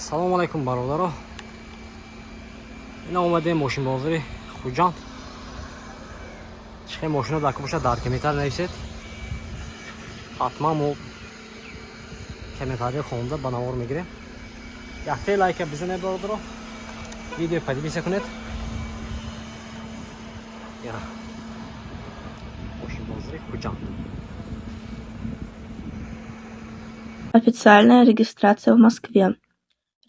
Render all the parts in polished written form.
Салому алейкум бародаро. Ина омадем мошинбозири Хуҷанд. Чихе мошино дар кӯша дар комментар нависед. Ҳатман мо комментария хонда ба навор мегирем. Якте лайка бизанед бародаро. Видео подписка кунед. Я мошинбозири Хуҷанд. Официальная регистрация в Москве.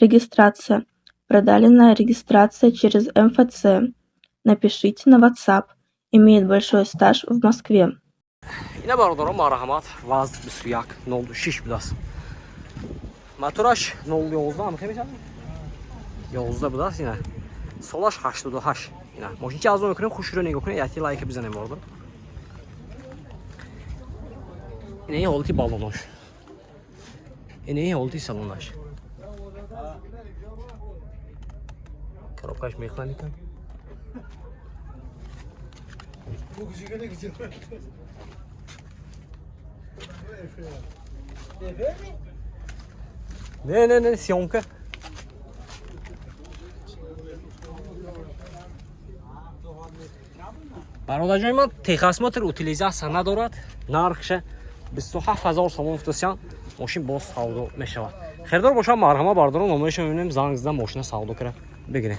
Регистрация. Продаленная регистрация через МФЦ. Напишите на WhatsApp. Имеет большой стаж в Москве. Ина бародаро марҳамат. Ваз 2106 будааст. Матураш 011 ҳам мешавад. 11 будааст ина. Солаш 88. Ина мошинчи арзон мекунем, хушро нигоҳ кунед, яки лайк бизанем бародаро. Ина ҳолати балонош. Ина ҳолати салонаш. Коробкаш механика. Не, съемка. бародарҷои ман техосмотр утилизация надорад. Нархша 27000 сомон футосян. Мошин боз савдо мешавад. Хердор бошам марҳама бародаро, номераша мебинем, занг зидам мошина савдо кара бигирем.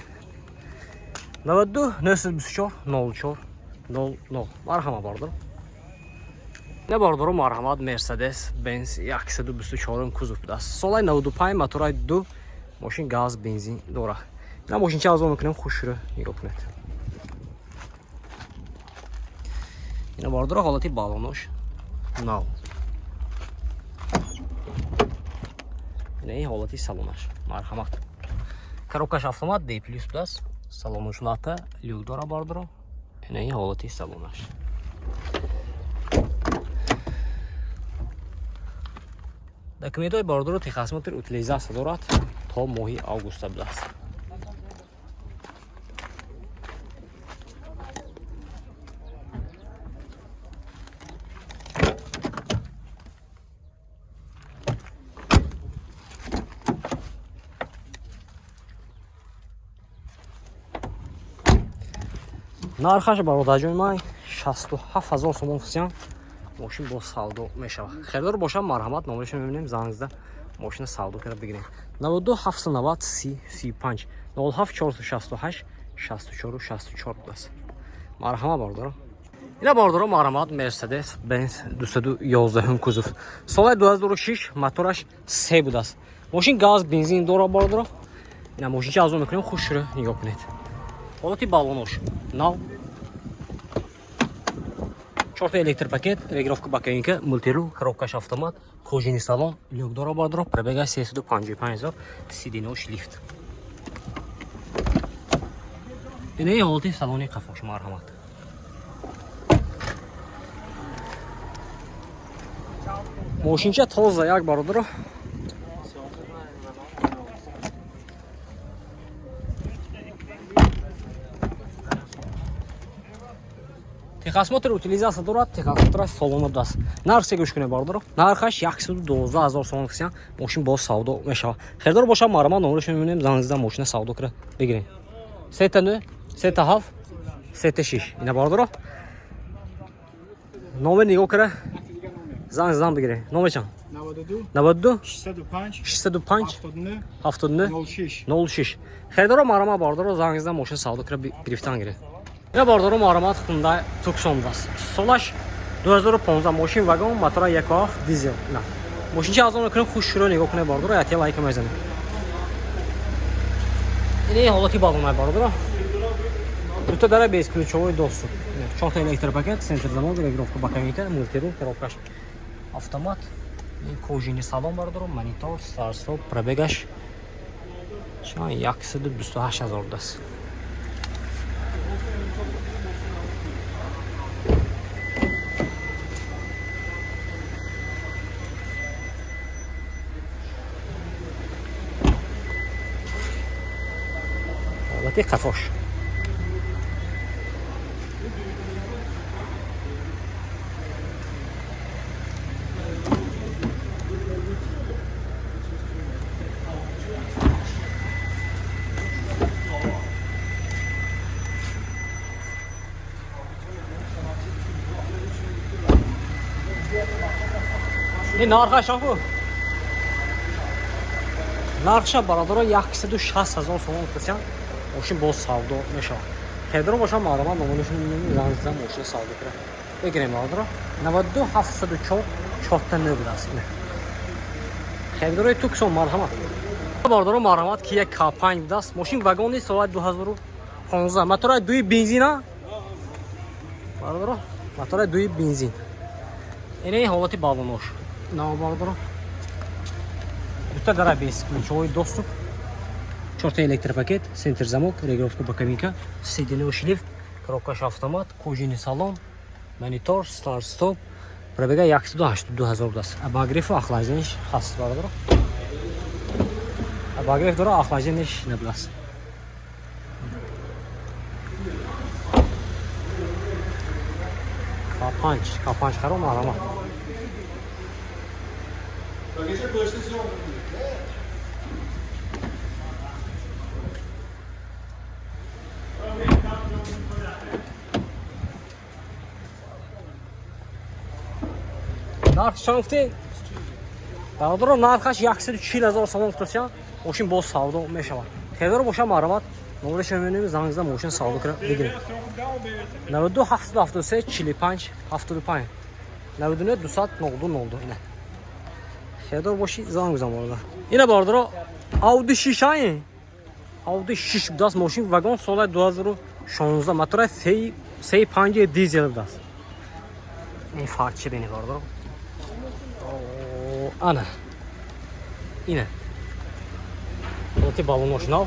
92 924 04 00. марҳама бародаро. Не бародаро марҳамат, Mercedes Benz 124 кузов будааст. Солаи 95, мотораи 2, мошин газ бензин дорад. На мошинча арзон мекунем, хушро нигоҳ кунед. Ина бародаро ҳолати балонош нав. Ина ҳолати салонаш. Марҳамат. Коробкаш автомат D+ будааст. Салонош лата люк дора бародаро. Ина ҳолати салонаш. Документҳои бародаро техосмотр утилизация дорад то моҳи август будааст. нархаш бародарҷои ман 67000 сомон фусян. мошин бо савдо мешавад. Херидор бошам марҳамат, номераша мебинем, занг зида мошина савдо кара бигирем. 92 790 30 35 07 468 64 64 будааст. марҳама бародаро. ина бародаро марҳамат, Mercedes Benz 211 кузов. Солаи 2006, мотораш 3 будааст. мошин газ бензин дора бародаро. ина мошинчи арзон мекунем, хушро нигоҳ кунед. ҳолати балонош нав. 4 электропакет, регулировка бакаинка, мультирул, коробкаш автомат, кожаный салон, люк дора бародаро, пробега 355000, сидинош лифт. ина ҳолати салони қафош, марҳамат. мошинча тоза як бародаро. техосмотр утилизация дорад, техосмотраш салона будааст. нархи гӯш кунед бародаро. нархаш 112000 сомон фусян. мошин боз савдо мешавад. херидор бошам марҳамат, номераша мебинем, занг зида мошина савдо кара бигирем. 39 37 36. ина бародаро. номер нигоҳ кара занг зидам бигирем. номерчан 92 605 79 06. херидоро марҳамат бародаро, занг зида мошина савдо кара гирифтан гирем. ина бародаро марҳамат, Hyundai Tucson будааст. солаш 2015, мошин вагон, мотора 1.7 дизел. ина мошинчи арзон мекунем, хушро нигоҳ кунед бародаро, яке лайк мезанем. ина ҳолати балонай бародаро. дута дара безключовой доступ. 4 электропакет, центр замок, регулировка бакаинка, мультирул, коробкаш автомат, кожаный салон бародаро, монитор, старт-стоп, пробегаш 128000 будааст. ҳолати қафош. این نرخش هم بود نرخش برادر 160,000 سوم میفروشن ماشین باز سودا میشه خیلی رو باشم معلومات نمونهشون میذارم ماشین سودا کنه بگیریم برادر 92 704 49 بود است خیلی روی توکسون مرحمت برادر مرحمت که یک کاپنج بود است ماشین واگن سال 2015 موتور دوی بنزین برادر موتور دوی بنزین اینه حالت بالونش نه برادر Тут арабеск, ключевой доступ, черный электропакет, центр замок, регулировка боковика, соединенный шлифт, коробка автомат, кожаный салон, монитор, старт-стоп, пробега 182,000 даст. Обогрев и охлаждение хаст бар. Обогрев дора, охлаждение не бласт. Капанч харом арама. Narx çanfti. Dağdırım narxaş 140,000 so'm tutsa, moshin boz savdo meşava. Xeylar boşam aramat. Numara şömenimiz zanızda moshin savdo kira bigire. 92 773 45 75. 99 200 oldu yine. Xeylar boşi zanızda orada. Yine bardır Audi şişayı. Audi şiş das moshin vagon sola 2016 motor C5 dizel das. Ne farklı beni bardır. Ana. Yine. Buradaki balon şınav.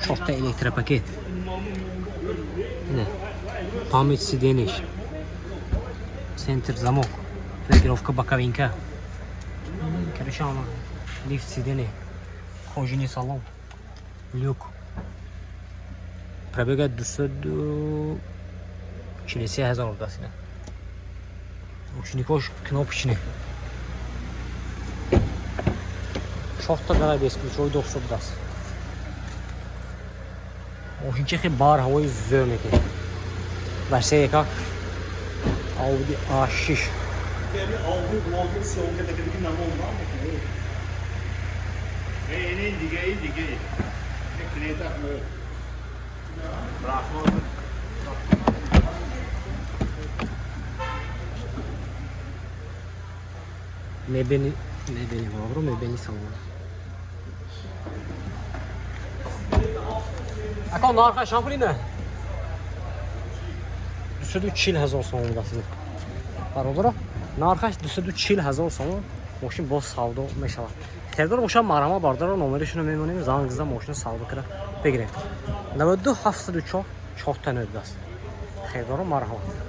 Çok da elektropaket. Yine. Pamять сидений. Центр замок. Регулировка боковинка. Короче, она. Лифт сидений. Кожаный салон. Люк. Пробега 240,000 ордасына. Ручникош кнопочный. Çok da arabesк, ключевой доступ даст. Машинчик бар havayı зерники. Versiya как Audi A6. Mebeni var, mebeni salon. Akon narxa şampuli ne? 240,000 so'm dasini. Barodaro, narxash 240,000 so'm. Moshin boz savdo meshava. Xerdor bosham marama bordaro nomerishini me'monimiz zangizda moshin savdo kira begiring. 92 704 4 ta nöbdas. Xerdor marhamat.